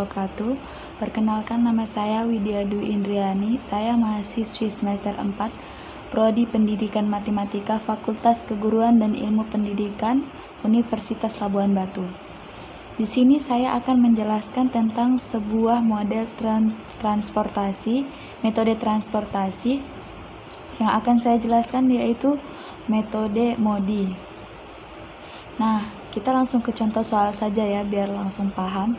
wabarakatuh. Perkenalkan, nama saya Widya Dwi Indriani. Saya mahasiswi semester 4, Prodi Pendidikan Matematika, Fakultas Keguruan dan Ilmu Pendidikan, Universitas Labuan Batu. Di sini saya akan menjelaskan tentang sebuah model transportasi, metode transportasi yang akan saya jelaskan, yaitu metode MODI. Nah, kita langsung ke contoh soal saja ya, biar langsung paham.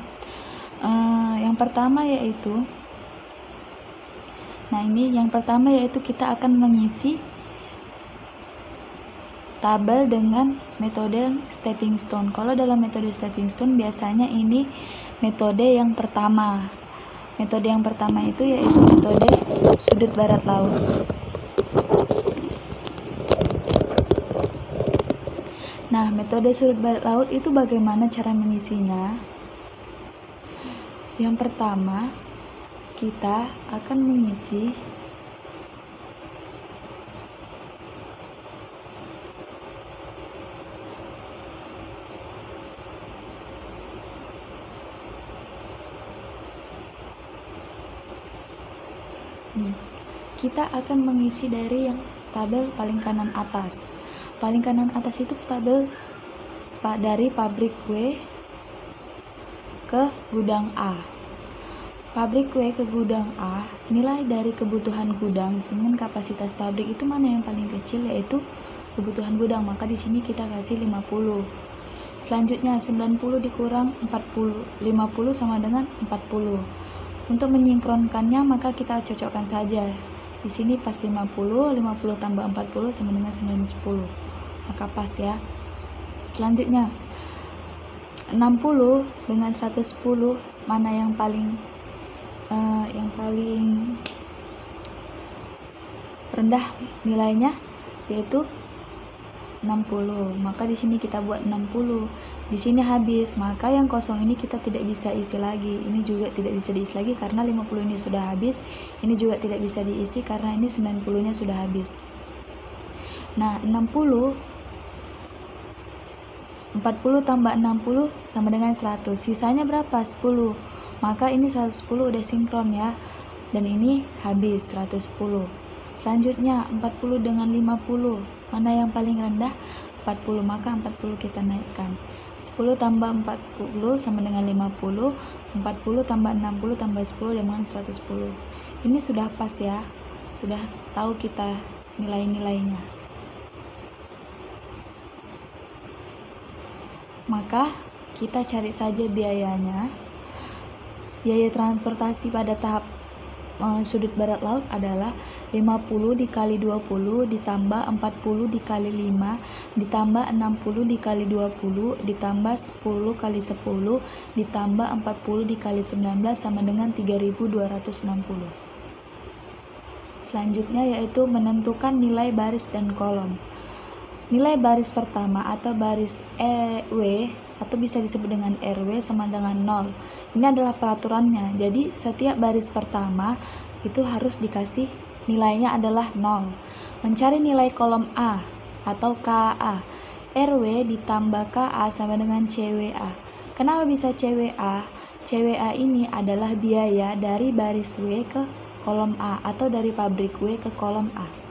Yang pertama yaitu kita akan mengisi tabel dengan metode stepping stone. Kalau dalam metode stepping stone biasanya ini metode yang pertama. Metode yang pertama itu yaitu metode sudut barat laut. Nah, metode sudut barat laut itu bagaimana cara mengisinya? Yang pertama, kita akan mengisi dari yang tabel paling kanan atas. Paling kanan atas itu tabel dari pabrik kue ke gudang A. Pabrik kue ke gudang A, nilai dari kebutuhan gudang dengan kapasitas pabrik itu mana yang paling kecil, yaitu kebutuhan gudang. Maka di sini kita kasih 50. Selanjutnya 90 dikurang 40, 50 sama dengan 40. Untuk menyinkronkannya maka kita cocokkan saja. Di sini pas 50 tambah 40 sama dengan 910. Maka pas ya. Selanjutnya 60 dengan 110, mana yang paling rendah nilainya, yaitu 60. Maka di sini kita buat 60. Di sini habis, maka yang kosong ini kita tidak bisa isi lagi. Ini juga tidak bisa diisi lagi karena 50 ini sudah habis. Ini juga tidak bisa diisi karena ini 90-nya sudah habis. Nah, 40 tambah 60 sama dengan 100. Sisanya berapa? 10. Maka ini 110 udah sinkron ya. Dan ini habis 110. Selanjutnya 40 dengan 50. Mana yang paling rendah? 40. Maka 40 kita naikkan. 10 tambah 40 sama dengan 50. 40 tambah 60 tambah 10 dengan 110. Ini sudah pas ya. Sudah tahu kita nilai-nilainya. Maka kita cari saja biayanya. Biaya transportasi pada tahap sudut barat laut adalah 50 dikali 20 ditambah 40 dikali 5 ditambah 60 dikali 20 ditambah 10 kali 10 ditambah 40 dikali 19 sama dengan 3260. Selanjutnya yaitu menentukan nilai baris dan kolom. Nilai baris pertama atau baris EW atau bisa disebut dengan RW sama dengan 0. Ini adalah peraturannya. Jadi setiap baris pertama itu harus dikasih nilainya adalah 0. Mencari nilai kolom A atau KA. RW ditambah KA sama dengan CWA. Kenapa bisa CWA? CWA ini adalah biaya dari baris W ke kolom A atau dari pabrik W ke kolom A.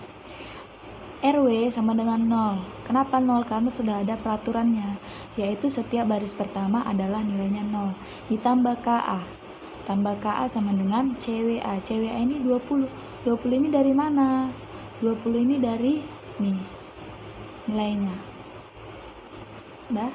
RW sama dengan 0. Kenapa 0? Karena sudah ada peraturannya, yaitu setiap baris pertama adalah nilainya 0. Ditambah KA. Tambah KA sama dengan CWA. CWA ini 20. 20 ini dari mana? 20 ini dari nih nilainya. Dah.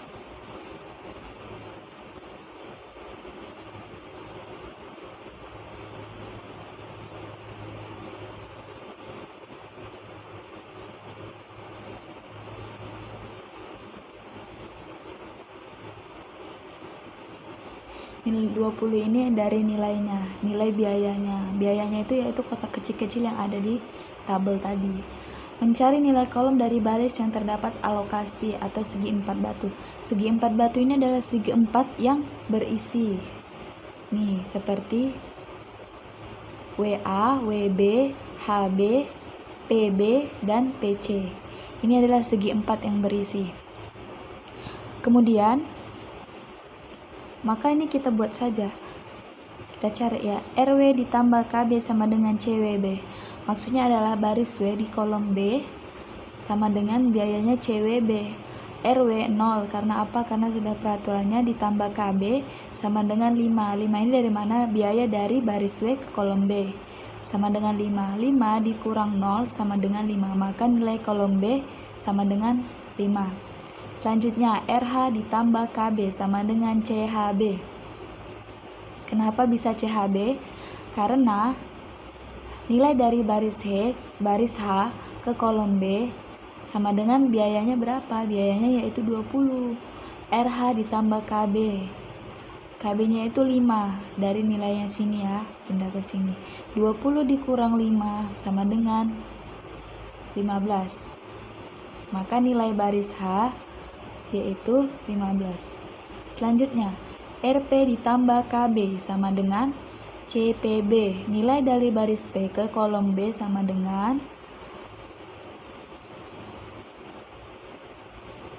Nilai 20 ini dari nilainya, nilai biayanya. Biayanya itu yaitu kotak kecil-kecil yang ada di tabel tadi. Mencari nilai kolom dari baris yang terdapat alokasi atau segi 4 batu. Segi 4 batu ini adalah segi 4 yang berisi. Nih, seperti WA, WB, HB, PB, dan PC. Ini adalah segi 4 yang berisi. Kemudian maka ini kita buat saja Kita cari ya, RW ditambah KB sama dengan CWB. Maksudnya adalah baris W di kolom B sama dengan biayanya CWB. RW 0, karena apa? Karena sudah peraturannya ditambah KB sama dengan 5. 5 ini dari mana? Biaya dari baris W ke kolom B sama dengan 5. 5 dikurang 0 sama dengan 5, maka nilai kolom B sama dengan 5. Selanjutnya, RH ditambah KB sama dengan CHB. Kenapa bisa CHB? Karena nilai dari baris H ke kolom B sama dengan biayanya berapa? Biayanya yaitu 20. RH ditambah KB. KB-nya itu 5. Dari nilainya sini ya, pindah ke sini. 20 dikurang 5 sama dengan 15. Maka nilai baris H yaitu 15. Selanjutnya, RP ditambah KB sama dengan CPB. Nilai dari baris P ke kolom B sama dengan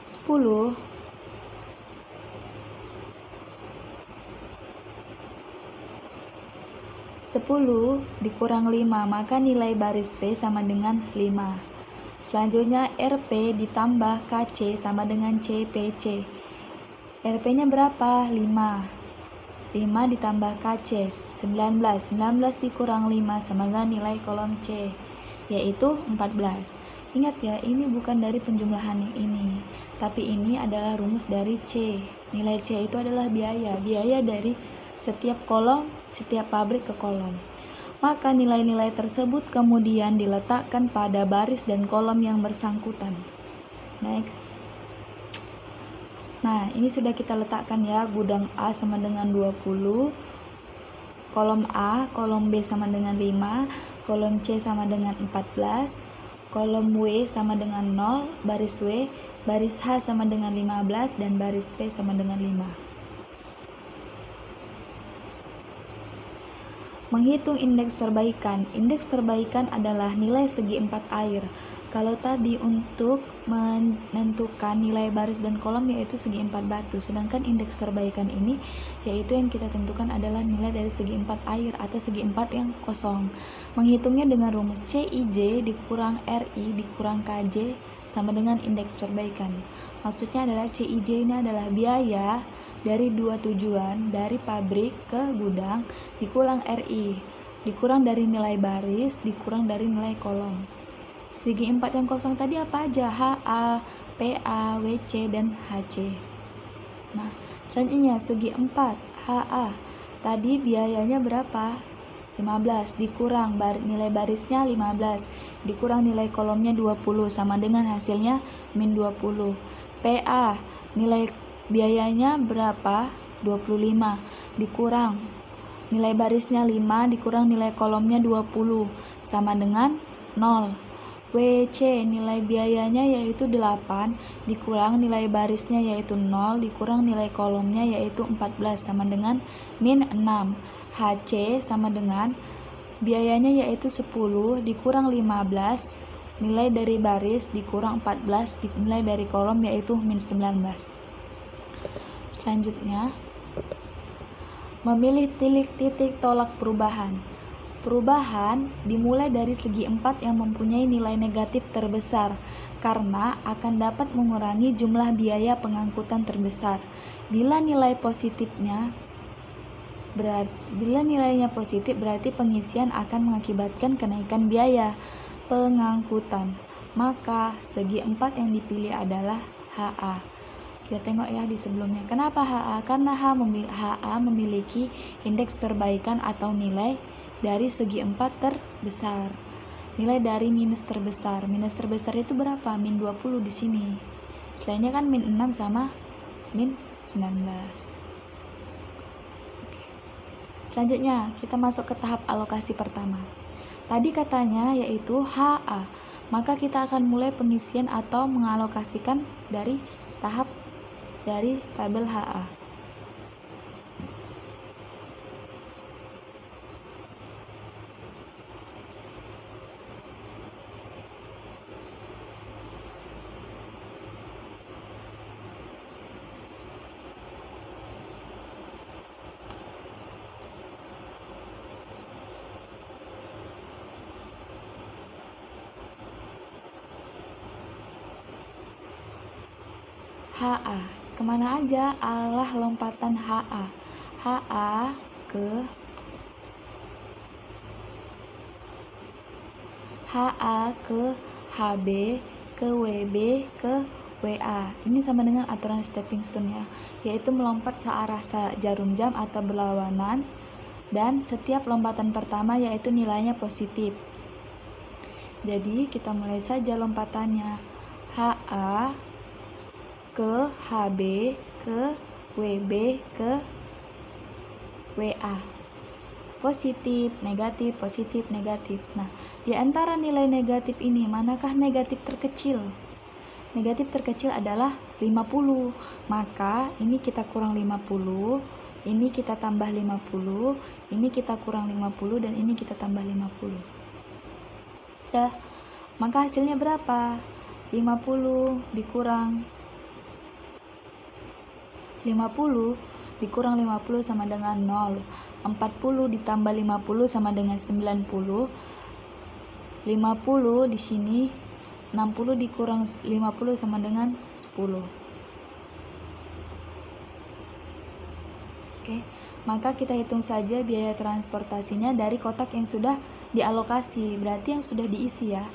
10 dikurang 5, maka nilai baris P sama dengan 5. Selanjutnya, RP ditambah KC sama dengan CPC. RP-nya berapa? 5. 5 ditambah KC 19. 19 dikurang 5 sama dengan nilai kolom C yaitu 14. Ingat ya, ini bukan dari penjumlahan yang ini, tapi ini adalah rumus dari C. Nilai C itu adalah biaya dari setiap kolom, setiap pabrik ke kolom. Maka nilai-nilai tersebut kemudian diletakkan pada baris dan kolom yang bersangkutan. Next. Nah, ini sudah kita letakkan ya, gudang A sama dengan 20, kolom A, kolom B sama dengan 5, kolom C sama dengan 14, kolom W sama dengan 0, baris W, baris H sama dengan 15, dan baris P sama dengan 5. Menghitung indeks perbaikan. Indeks perbaikan adalah nilai segi 4 air. Kalau tadi untuk menentukan nilai baris dan kolom yaitu segi 4 batu, sedangkan indeks perbaikan ini yaitu yang kita tentukan adalah nilai dari segi 4 air atau segi 4 yang kosong. Menghitungnya dengan rumus CIJ dikurang RI dikurang KJ sama dengan indeks perbaikan. Maksudnya adalah CIJ ini adalah biaya dari dua tujuan, dari pabrik ke gudang dikurang RI dikurang dari nilai baris dikurang dari nilai kolom. Segi 4 yang kosong tadi apa aja? HA, PA, WC, dan HC. Nah, selanjutnya segi 4 HA. Tadi biayanya berapa? 15 dikurang nilai barisnya 15 dikurang nilai kolomnya 20 sama dengan hasilnya min 20. PA, nilai biayanya berapa? 25 dikurang nilai barisnya 5 dikurang nilai kolomnya 20 sama dengan 0. WC, nilai biayanya yaitu 8 dikurang nilai barisnya yaitu 0 dikurang nilai kolomnya yaitu 14 sama dengan min 6. HC sama dengan biayanya yaitu 10 dikurang 15 nilai dari baris dikurang 14 nilai dari kolom yaitu min 19. Selanjutnya, memilih titik tolak perubahan. Perubahan dimulai dari segi 4 yang mempunyai nilai negatif terbesar karena akan dapat mengurangi jumlah biaya pengangkutan terbesar. Bila nilainya positif berarti pengisian akan mengakibatkan kenaikan biaya pengangkutan. Maka segi 4 yang dipilih adalah HA. Kita tengok ya di sebelumnya. Kenapa HA? Karena HA memiliki indeks perbaikan atau nilai dari segi 4 terbesar. Nilai dari minus terbesar. Minus terbesar itu berapa? Min 20 di sini. Selainnya kan min 6 sama min 19. Oke. Selanjutnya, kita masuk ke tahap alokasi pertama. Tadi katanya yaitu HA. Maka kita akan mulai pengisian atau mengalokasikan dari tabel HA. HA. Kemana aja arah lompatan HA? HA ke HB ke WB ke WA. Ini sama dengan aturan stepping stone ya, yaitu melompat searah jarum jam atau berlawanan, dan setiap lompatan pertama yaitu nilainya positif. Jadi kita mulai saja lompatannya. HA ke HB ke WB ke WA. Positif, negatif, positif, negatif. Nah, di antara nilai negatif ini, manakah negatif terkecil? Negatif terkecil adalah 50. Maka ini kita kurang 50, ini kita tambah 50, ini kita kurang 50, dan ini kita tambah 50. Sudah. Maka hasilnya berapa? 50 dikurang 50 dikurang 50 sama dengan 0. 40 ditambah 50 sama dengan 90. 50 di sini, 60 dikurang 50 sama dengan 10. Oke, maka kita hitung saja biaya transportasinya dari kotak yang sudah dialokasi, berarti yang sudah diisi ya.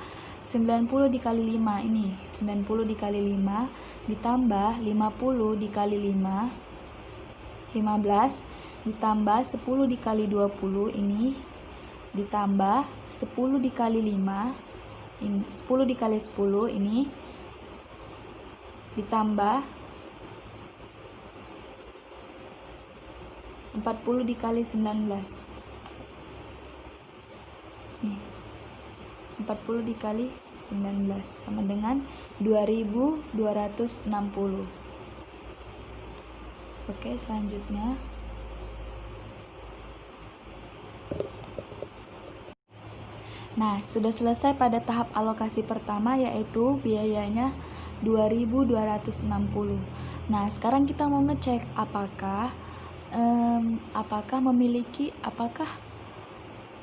90 dikali 5 ini, 90 dikali 5 ditambah 50 dikali 5, 15 ditambah 10 dikali 20 ini, ditambah 10 dikali 5 ini, 10 dikali 10 ini, ditambah 40 dikali 19 nih, 40 dikali 19 sama dengan 2260. Oke, selanjutnya nah, sudah selesai pada tahap alokasi pertama, yaitu biayanya 2260. Nah, sekarang kita mau ngecek apakah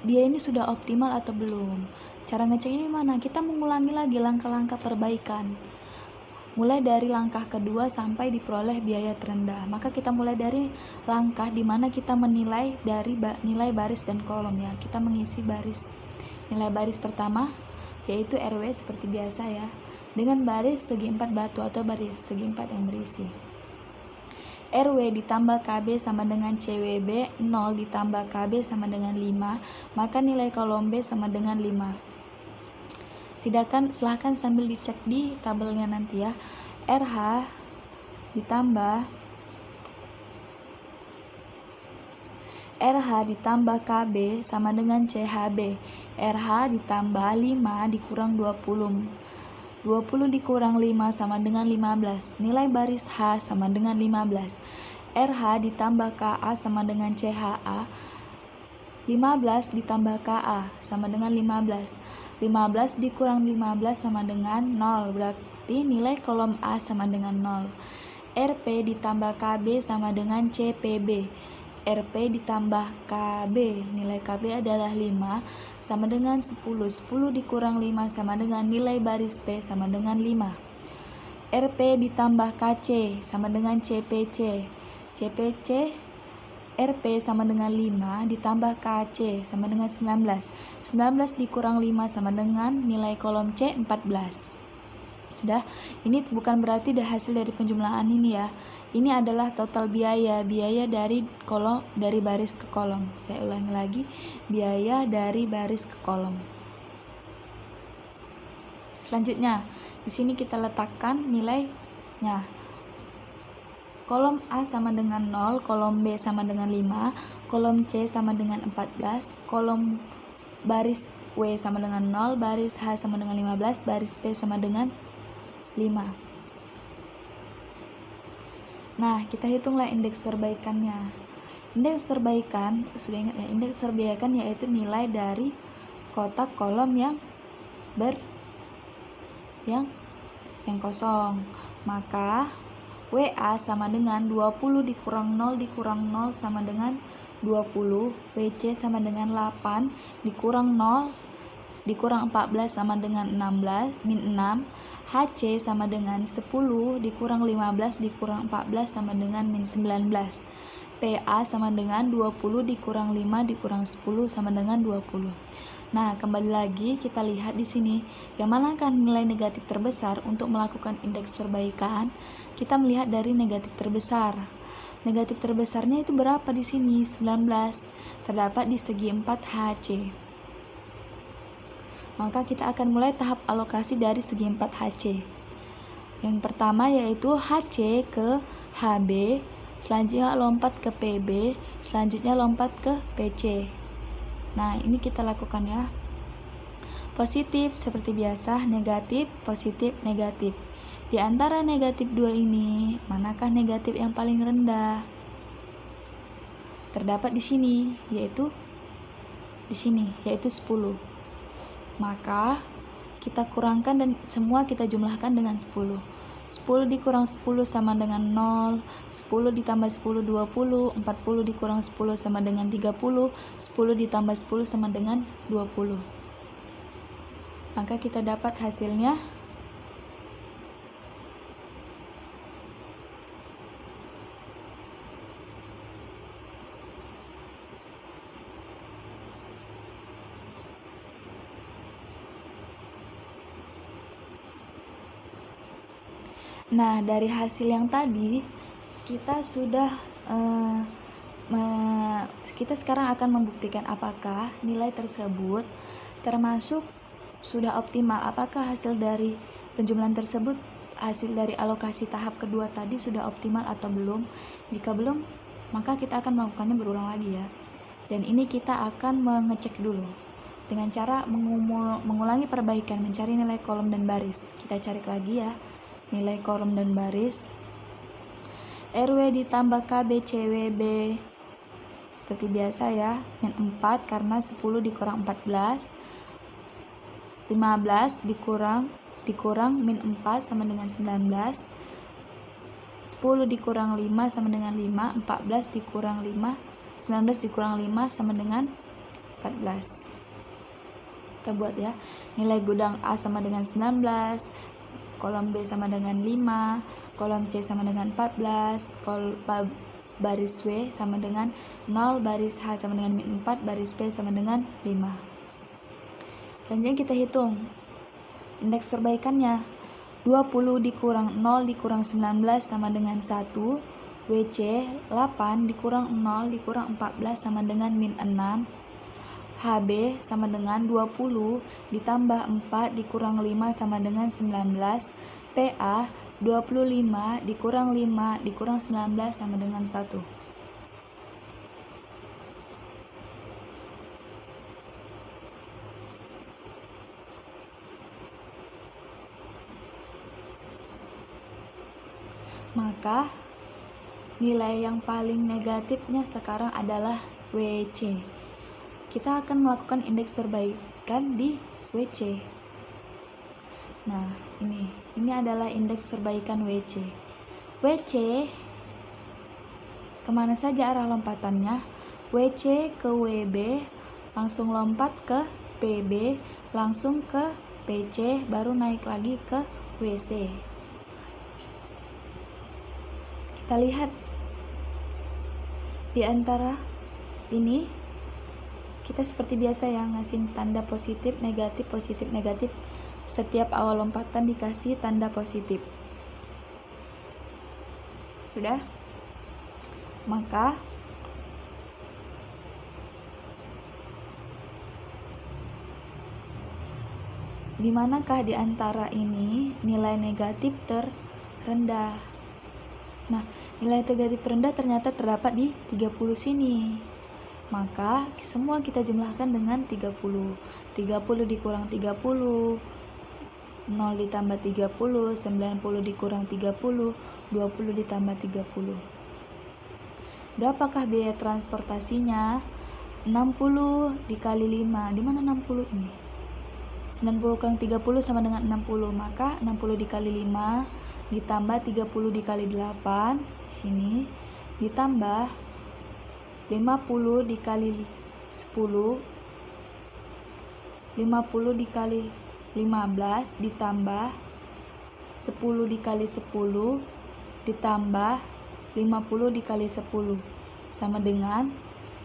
dia ini sudah optimal atau belum. Cara ngeceknya gimana? Kita mengulangi lagi langkah-langkah perbaikan, mulai dari langkah kedua sampai diperoleh biaya terendah. Maka kita mulai dari langkah dimana kita menilai dari nilai baris dan kolom ya. Kita mengisi nilai baris pertama yaitu RW seperti biasa ya, dengan baris segi 4 batu atau baris segi 4 yang berisi. RW ditambah KB sama dengan CWB, 0 ditambah KB sama dengan 5, maka nilai kolom B sama dengan 5. Silahkan sambil dicek di tabelnya nanti ya. RH ditambah KB sama dengan CHB. RH ditambah 5 dikurang 20. 20 dikurang 5 sama dengan 15. Nilai baris H sama dengan 15. RH ditambah KA sama dengan CHA. 15 ditambah KA sama dengan 15. 15 dikurang 15 sama dengan 0. Berarti nilai kolom A sama dengan 0. RP ditambah KB sama dengan CPB. RP ditambah KB, nilai KB adalah 5 sama dengan 10. 10 dikurang 5 sama dengan nilai baris P sama dengan 5. RP ditambah KC sama dengan CPC. CPC RP sama dengan 5 ditambah KC sama dengan 19. 19 dikurang 5 sama dengan nilai kolom C 14. Sudah, ini bukan berarti hasil dari penjumlahan ini ya. Ini adalah total biaya dari baris ke kolom. Saya ulangi lagi, biaya dari baris ke kolom. Selanjutnya, di sini kita letakkan nilainya. Kolom A sama dengan 0, kolom B sama dengan 5, kolom C sama dengan 14, kolom baris W sama dengan 0, baris H sama dengan 15, baris P sama dengan 5. Nah, kita hitunglah indeks perbaikannya. Indeks perbaikan, sudah ingat ya, indeks perbaikan yaitu nilai dari kotak kolom yang kosong. Maka WA sama dengan 20 dikurang 0 dikurang 0 sama dengan 20. WC sama dengan 8 dikurang 0 dikurang 14 sama dengan 16 min 6. HC sama dengan 10 dikurang 15 dikurang 14 sama dengan min 19. PA sama dengan 20 dikurang 5 dikurang 10 sama dengan 20. Nah, kembali lagi kita lihat di sini, yang manakah nilai negatif terbesar untuk melakukan indeks perbaikan? Kita melihat dari negatif terbesar. Negatif terbesarnya itu berapa di sini? 19. Terdapat di segi 4 HC. Maka kita akan mulai tahap alokasi dari segi 4 HC. Yang pertama yaitu HC ke HB, selanjutnya lompat ke PB, selanjutnya lompat ke PC. Nah, ini kita lakukan ya. Positif seperti biasa, negatif, positif, negatif. Di antara negatif 2 ini, manakah negatif yang paling rendah? Terdapat di sini, yaitu 10. Maka kita kurangkan dan semua kita jumlahkan dengan 10. 10 dikurang 10 sama dengan 0, 10 ditambah 10 20, 40 dikurang 10 sama dengan 30, 10 ditambah 10 sama dengan 20. Maka kita dapat hasilnya Nah, dari hasil yang tadi kita sudah kita sekarang akan membuktikan apakah nilai tersebut termasuk sudah optimal, apakah hasil dari penjumlahan tersebut, hasil dari alokasi tahap kedua tadi sudah optimal atau belum. Jika belum, maka kita akan melakukannya berulang lagi ya. Dan ini kita akan mengecek dulu dengan cara mengulangi perbaikan, mencari nilai kolom dan baris. Kita cari lagi ya nilai kolom dan baris. RW ditambah KB CWB seperti biasa ya, min 4 karena 10 dikurang 14, 15 dikurang min 4 sama dengan 19, 10 dikurang 5 sama dengan 5, 14 dikurang 5, 19 dikurang 5 sama dengan 14. Kita buat ya, nilai gudang A sama dengan 19, kolom B sama dengan 5, kolom C sama dengan 14, baris W sama dengan 0, baris H sama dengan min 4, baris P sama dengan 5. Selanjutnya kita hitung indeks perbaikannya. 20 dikurang 0 dikurang 19 sama dengan 1, WC 8 dikurang 0 dikurang 14 sama dengan min 6, HB sama dengan 20 ditambah 4 dikurang 5 sama dengan 19, PA 25 dikurang 5 dikurang 19 sama dengan 1. Maka nilai yang paling negatifnya sekarang adalah WC. Kita akan melakukan indeks perbaikan di WC. Nah, ini adalah indeks perbaikan WC. WC kemana saja arah lompatannya? WC ke WB, langsung lompat ke PB, langsung ke PC, baru naik lagi ke WC. Kita lihat di antara ini, kita seperti biasa ya, ngasih tanda positif, negatif. Setiap awal lompatan dikasih tanda positif. Sudah? Maka di manakah di antara ini nilai negatif terendah? Nah, nilai negatif terendah ternyata terdapat di 30 sini. Maka semua kita jumlahkan dengan 30. 30 dikurang 30, 0 ditambah 30, 90 dikurang 30, 20 ditambah 30. Berapakah biaya transportasinya? 60 dikali 5. Di mana 60 ini? 90 kurang 30 sama dengan 60. Maka 60 dikali 5 ditambah 30 dikali 8 sini, ditambah 50 dikali 10, 50 dikali 15 ditambah 10 dikali 10 ditambah 50 dikali 10 sama dengan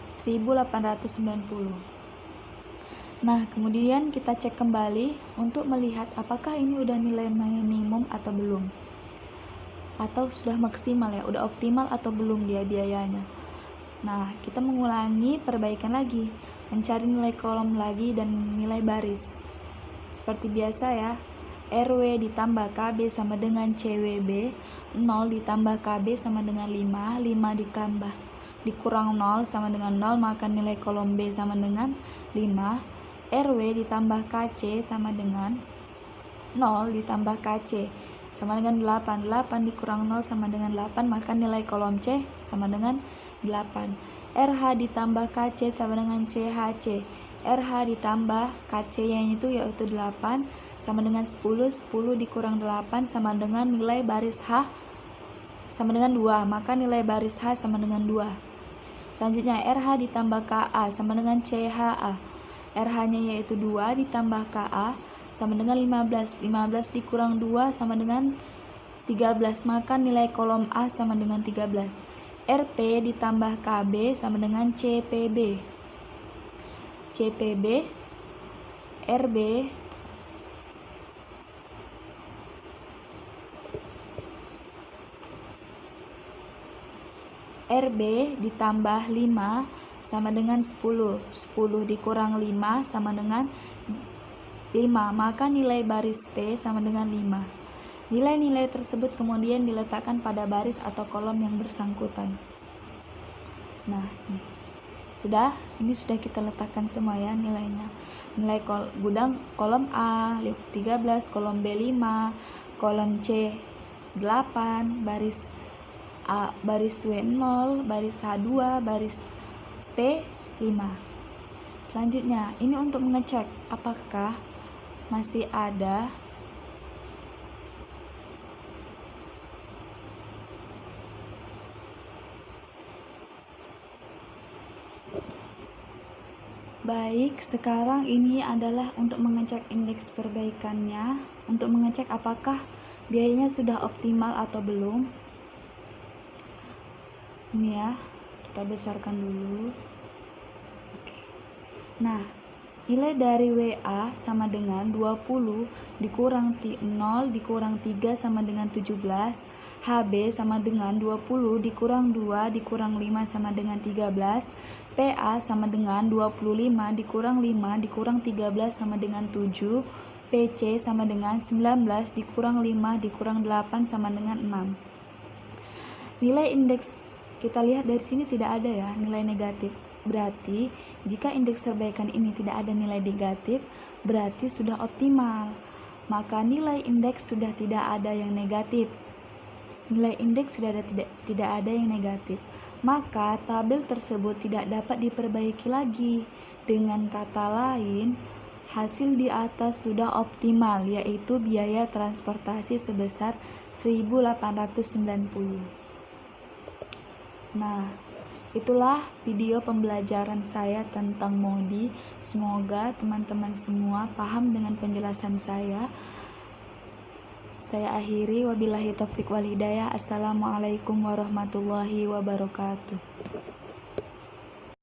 1890. Nah, kemudian kita cek kembali untuk melihat apakah ini udah nilai minimum atau belum, atau sudah maksimal ya, udah optimal atau belum dia biayanya. Nah, kita mengulangi perbaikan lagi, mencari nilai kolom lagi dan nilai baris. Seperti biasa ya, RW ditambah KB sama dengan CWB, 0 ditambah KB sama dengan 5, 5 dikurang 0 sama dengan 0, maka nilai kolom B sama dengan 5. RW ditambah KC sama dengan 0 ditambah KC sama dengan 8, 8 dikurang 0 sama dengan 8, maka nilai kolom C sama dengan 8. RH ditambah KC sama dengan CHC, RH ditambah KC yang itu yaitu 8 sama dengan 10, 10 dikurang 8 sama dengan nilai baris H sama dengan 2, maka nilai baris H sama dengan 2. Selanjutnya RH ditambah KA sama dengan CHA, RH nya yaitu 2 ditambah KA sama dengan 15, 15 dikurang 2 sama dengan 13, maka nilai kolom A sama dengan 13. RP ditambah KB sama dengan CPB, CPB RB RB ditambah 5 sama dengan 10, 10 dikurang 5 sama dengan 5, maka nilai baris P sama dengan 5. Nilai-nilai tersebut kemudian diletakkan pada baris atau kolom yang bersangkutan. Nah, ini sudah kita letakkan semua ya nilainya. Nilai kolom A 13, kolom B 5, kolom C 8, baris A, baris W 0, baris H2, baris P 5. Selanjutnya, ini untuk mengecek apakah masih ada baik. Sekarang ini adalah untuk mengecek indeks perbaikannya, untuk mengecek apakah biayanya sudah optimal atau belum. Ini ya, kita besarkan dulu. Nah, nilai dari WA sama dengan 20 dikurang 0 dikurang 3 sama dengan 17. HB sama dengan 20 dikurang 2 dikurang 5 sama dengan 13. PA sama dengan 25 dikurang 5 dikurang 13 sama dengan 7. PC sama dengan 19 dikurang 5 dikurang 8 sama dengan 6. Nilai indeks kita lihat dari sini tidak ada ya nilai negatif. Berarti jika indeks perbaikan ini tidak ada nilai negatif, berarti sudah optimal. Maka nilai indeks sudah tidak ada yang negatif. Nilai indeks sudah tidak ada yang negatif. Maka tabel tersebut tidak dapat diperbaiki lagi. Dengan kata lain, hasil di atas sudah optimal, yaitu biaya transportasi sebesar 1.890. Nah, itulah video pembelajaran saya tentang MODI. Semoga teman-teman semua paham dengan penjelasan saya. Saya akhiri, wabillahi taufik wal hidayah. Assalamualaikum warahmatullahi wabarakatuh.